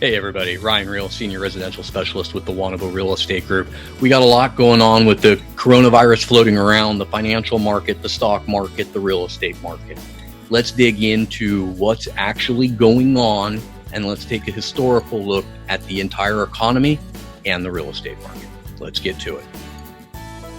Hey everybody, Ryan Reel, Senior Residential Specialist with the Wannabe Real Estate Group. We got a lot going on with the coronavirus floating around, the financial market, the stock market, the real estate market. Let's dig into what's actually going on, and let's take a historical look at the entire economy and the real estate market. Let's get to it.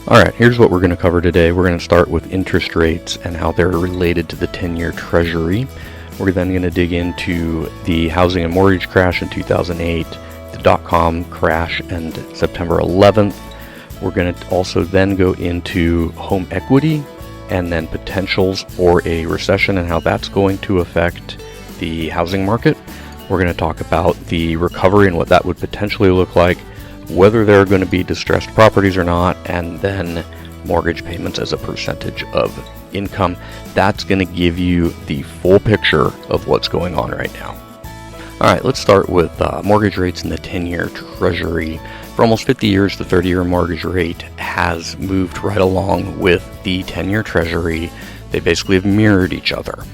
All right, here's what we're going to cover today. We're going to start with interest rates and how they're related to the 10-year Treasury. We're then going to dig into the housing and mortgage crash in 2008, the dot-com crash and September 11th. We're going to also then go into home equity and then potentials for a recession and how that's going to affect the housing market. We're going to talk about the recovery and what that would potentially look like, whether there are going to be distressed properties or not, and then mortgage payments as a percentage of income. That's going to give you the full picture of what's going on right now. All right, let's start with mortgage rates in the 10-year Treasury. For almost 50 years, the 30-year mortgage rate has moved right along with the 10-year Treasury. They basically have mirrored each other.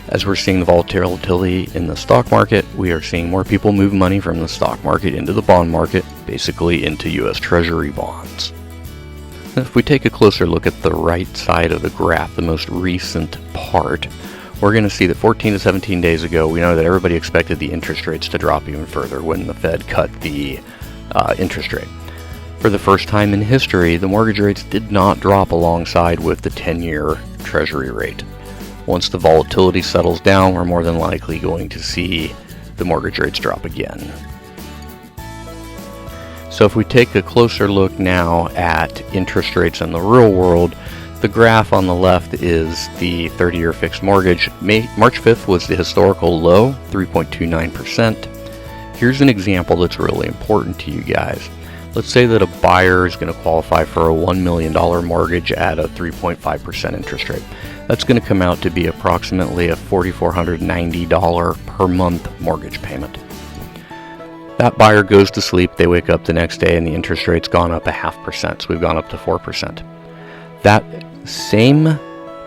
As we're seeing the volatility in the stock market, we are seeing more people move money from the stock market into the bond market, basically into U.S. Treasury bonds. If we take a closer look at the right side of the graph, the most recent part, we're going to see that 14 to 17 days ago, we know that everybody expected the interest rates to drop even further when the Fed cut the interest rate. For the first time in history, the mortgage rates did not drop alongside with the 10-year Treasury rate. Once the volatility settles down, we're more than likely going to see the mortgage rates drop again. So if we take a closer look now at interest rates in the real world, the graph on the left is the 30-year fixed mortgage. March 5th was the historical low, 3.29%. Here's an example that's really important to you guys. Let's say that a buyer is going to qualify for a $1 million mortgage at a 3.5% interest rate. That's going to come out to be approximately a $4,490 per month mortgage payment. That buyer goes to sleep, they wake up the next day, and the interest rate's gone up 0.5%, so we've gone up to 4%. That same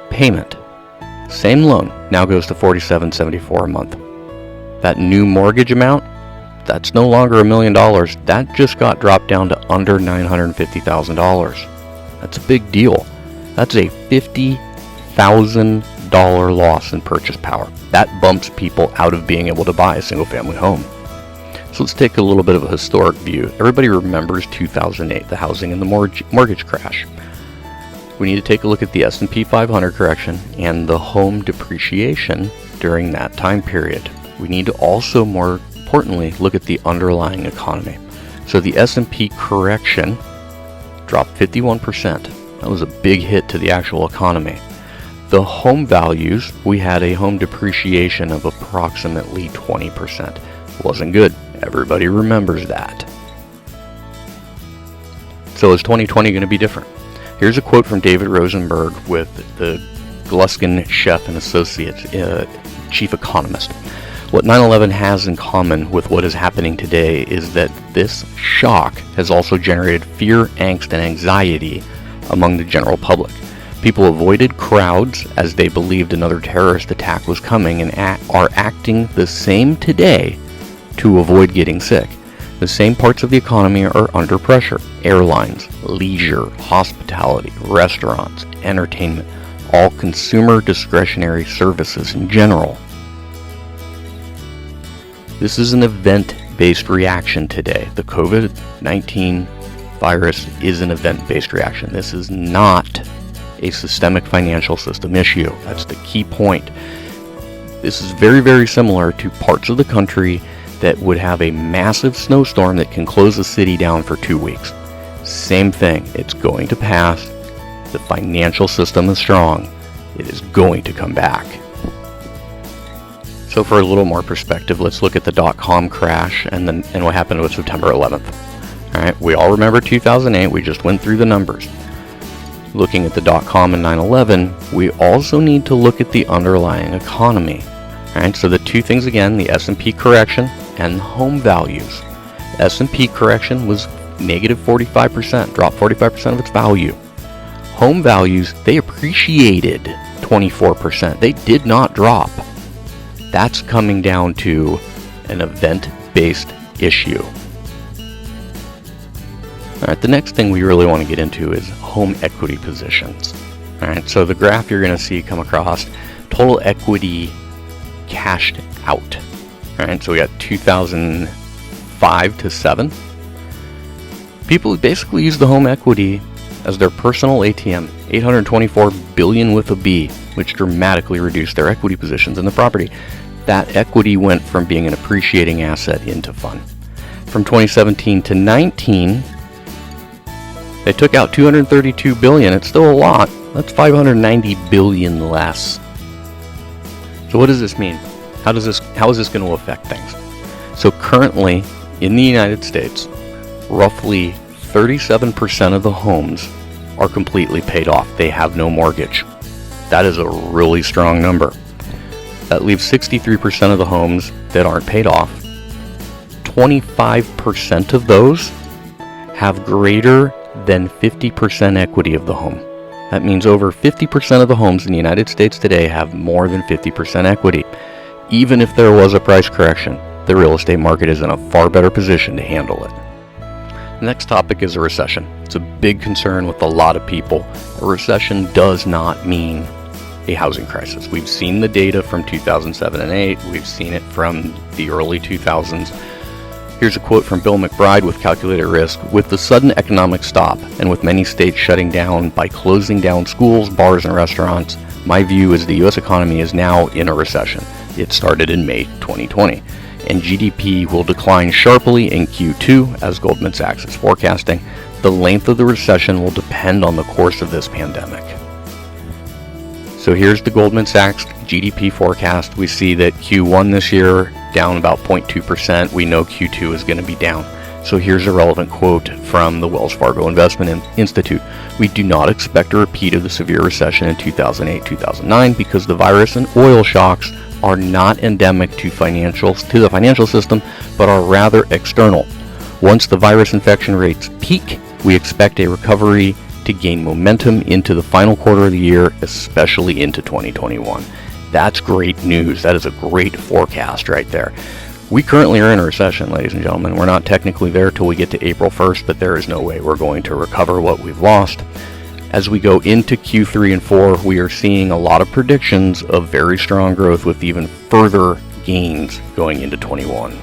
payment, same loan, now goes to $4,774 a month. That new mortgage amount, that's no longer $1 million. That just got dropped down to under $950,000. That's a big deal. That's a $50,000 loss in purchase power. That bumps people out of being able to buy a single-family home. So let's take a little bit of a historic view. Everybody remembers 2008, the housing and the mortgage crash. We need to take a look at the S&P 500 correction and the home depreciation during that time period. We need to also, more importantly, look at the underlying economy. So the S&P correction dropped 51%. That was a big hit to the actual economy. The home values, we had a home depreciation of approximately 20%. Wasn't good. Everybody remembers that. So is 2020 going to be different? Here's a quote from David Rosenberg with the Gluskin Sheff and Associates, chief economist. What 9/11 has in common with what is happening today is that this shock has also generated fear, angst, and anxiety among the general public. People avoided crowds as they believed another terrorist attack was coming and are acting the same today to avoid getting sick. The same parts of the economy are under pressure. Airlines, leisure, hospitality, restaurants, entertainment, all consumer discretionary services in general. This is an event-based reaction today. The COVID-19 virus is an event-based reaction. This is not a systemic financial system issue. That's the key point. This is very, very similar to parts of the country that would have a massive snowstorm that can close a city down for 2 weeks. Same thing. It's going to pass. The financial system is strong. It is going to come back. So for a little more perspective, let's look at the dot-com crash and what happened with September 11th. All right, we all remember 2008. We just went through the numbers. Looking at the dot-com and 9/11, we also need to look at the underlying economy. All right, so the two things again, the S&P correction and home values. S&P correction was negative 45%, dropped 45% of its value. Home values, they appreciated 24%. They did not drop. That's coming down to an event market-based issue. All right, the next thing we really want to get into is home equity positions. All right, so the graph you're going to see come across, total equity cashed out. All right, so we got 2005 to 7. People basically use the home equity as their personal ATM, 824 billion with a B, which dramatically reduced their equity positions in the property. That equity went from being an appreciating asset into fun. From 2017 to 19, they took out 232 billion. It's still a lot. That's 590 billion less. So what does this mean? How is this going to affect things? So currently in the United States, roughly 37% of the homes are completely paid off. They have no mortgage. That is a really strong number. That leaves 63% of the homes that aren't paid off. 25% of those have greater than 50% equity of the home. That means over 50% of the homes in the United States today have more than 50% equity. Even if there was a price correction, the real estate market is in a far better position to handle it. The next topic is a recession. It's a big concern with a lot of people. A recession does not mean a housing crisis. We've seen the data from 2007 and 8. We've seen it from the early 2000s. Here's a quote from Bill McBride with Calculated Risk. With the sudden economic stop and with many states shutting down by closing down schools, bars, and restaurants, my view is the U.S. economy is now in a recession. It started in May 2020. And GDP will decline sharply in Q2, as Goldman Sachs is forecasting. The length of the recession will depend on the course of this pandemic. So here's the Goldman Sachs GDP forecast. We see that Q1 this year down about 0.2%. We know Q2 is going to be down. So here's a relevant quote from the Wells Fargo Investment Institute. We do not expect a repeat of the severe recession in 2008-2009 because the virus and oil shocks are not endemic to the financial system, but are rather external. Once the virus infection rates peak, we expect a recovery to gain momentum into the final quarter of the year, especially into 2021. That's great news. That is a great forecast right there. We currently are in a recession, ladies and gentlemen. We're not technically there till we get to April 1st, but there is no way we're going to recover what we've lost. As we go into Q3 and 4, we are seeing a lot of predictions of very strong growth with even further gains going into 21.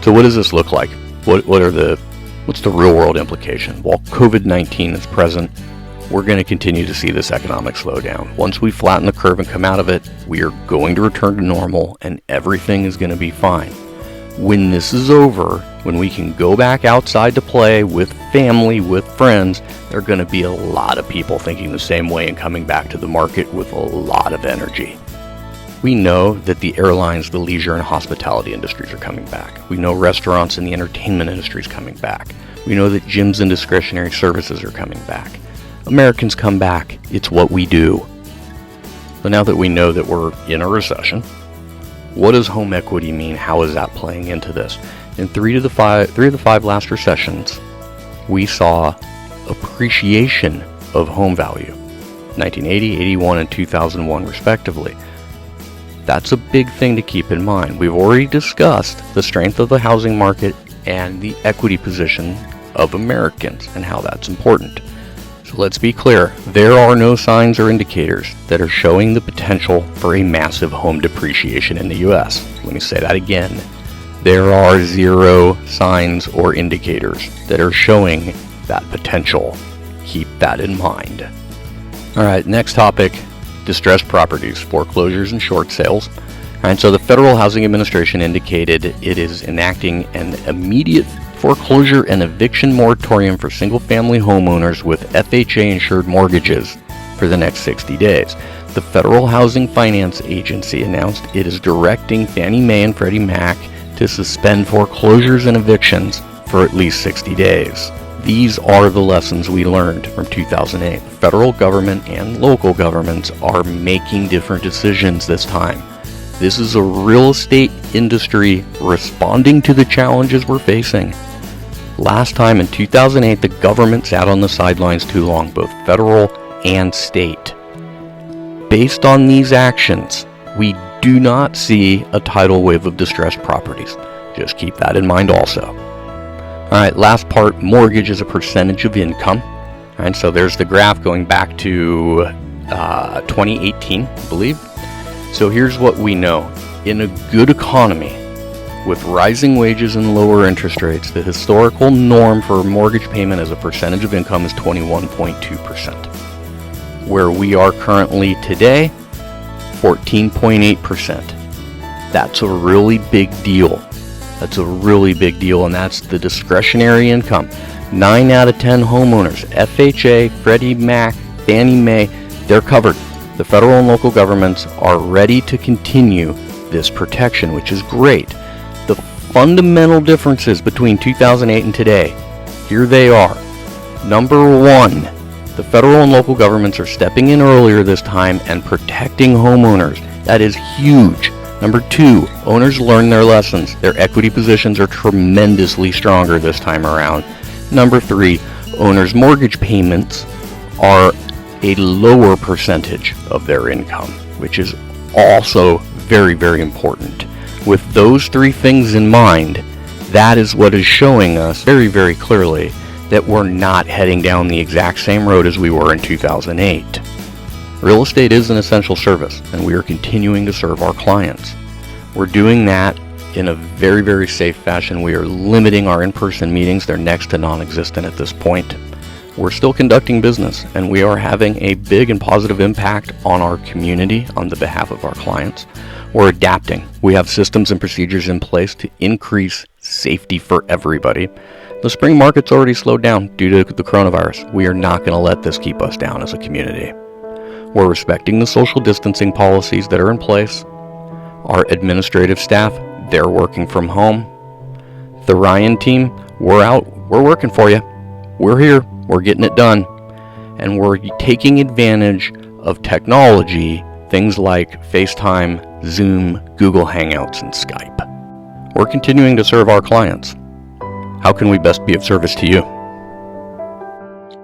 So what does this look like? What's the real world implication? While COVID-19 is present, we're going to continue to see this economic slowdown. Once we flatten the curve and come out of it, we are going to return to normal and everything is going to be fine. When this is over, when we can go back outside to play with family, with friends, there are going to be a lot of people thinking the same way and coming back to the market with a lot of energy. We know that the airlines, the leisure and hospitality industries are coming back. We know restaurants and the entertainment industry is coming back. We know that gyms and discretionary services are coming back. Americans come back. It's what we do. But now that we know that we're in a recession, what does home equity mean? How is that playing into this? In three of the five last recessions, we saw appreciation of home value, 1980, 81, and 2001 respectively. That's a big thing to keep in mind. We've already discussed the strength of the housing market and the equity position of Americans and how that's important. So let's be clear, there are no signs or indicators that are showing the potential for a massive home depreciation in the U.S. Let me say that again. There are zero signs or indicators that are showing that potential. Keep that in mind. All right, next topic, distressed properties, foreclosures and short sales. All right, so the Federal Housing Administration indicated it is enacting an immediate foreclosure and eviction moratorium for single-family homeowners with FHA-insured mortgages for the next 60 days. The Federal Housing Finance Agency announced it is directing Fannie Mae and Freddie Mac to suspend foreclosures and evictions for at least 60 days. These are the lessons we learned from 2008. The federal government and local governments are making different decisions this time. This is a real estate industry responding to the challenges we're facing. Last time in 2008, the government sat on the sidelines too long, both federal and state. Based on these actions, we do not see a tidal wave of distressed properties. Just keep that in mind also. All right, last part, mortgage as a percentage of income. All right, so there's the graph going back to 2018, I believe. So here's what we know. In a good economy, with rising wages and lower interest rates, the historical norm for mortgage payment as a percentage of income is 21.2%. Where we are currently today, 14.8%. That's a really big deal. That's a really big deal, and that's the discretionary income. 9 out of 10 homeowners, FHA, Freddie Mac, Fannie Mae, they're covered. The federal and local governments are ready to continue this protection, which is great. The fundamental differences between 2008 and today, here they are. Number one, the federal and local governments are stepping in earlier this time and protecting homeowners. That is huge. Number two, owners learn their lessons. Their equity positions are tremendously stronger this time around. Number three, owners' mortgage payments are a lower percentage of their income, which is also very, very important. With those three things in mind, that is what is showing us very, very clearly that we're not heading down the exact same road as we were in 2008. Real estate is an essential service, and we are continuing to serve our clients. We're doing that in a very, very safe fashion. We are limiting our in-person meetings. They're next to non-existent at this point. We're still conducting business, and we are having a big and positive impact on our community on the behalf of our clients. We're adapting. We have systems and procedures in place to increase safety for everybody. The spring market's already slowed down due to the coronavirus. We are not going to let this keep us down as a community. We're respecting the social distancing policies that are in place. Our administrative staff, they're working from home. The Ryan team, we're out. We're working for you. We're here. We're getting it done. And we're taking advantage of technology, things like FaceTime, Zoom, Google Hangouts, and Skype. We're continuing to serve our clients. How can we best be of service to you?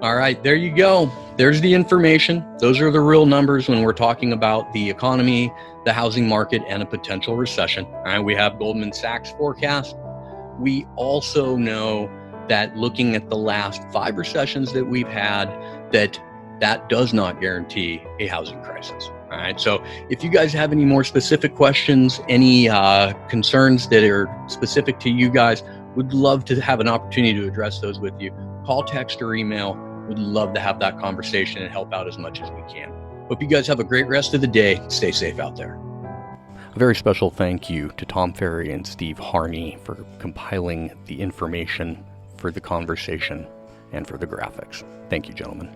All right, there you go. There's the information. Those are the real numbers when we're talking about the economy, the housing market, and a potential recession. All right, we have Goldman Sachs forecast. We also know that looking at the last 5 recessions that we've had, that does not guarantee a housing crisis. All right, so if you guys have any more specific questions, any concerns that are specific to you guys, would love to have an opportunity to address those with you. Call, text, or email. Would love to have that conversation and help out as much as we can. Hope you guys have a great rest of the day. Stay safe out there. A very special thank you to Tom Ferry and Steve Harney for compiling the information for the conversation and for the graphics. Thank you, gentlemen.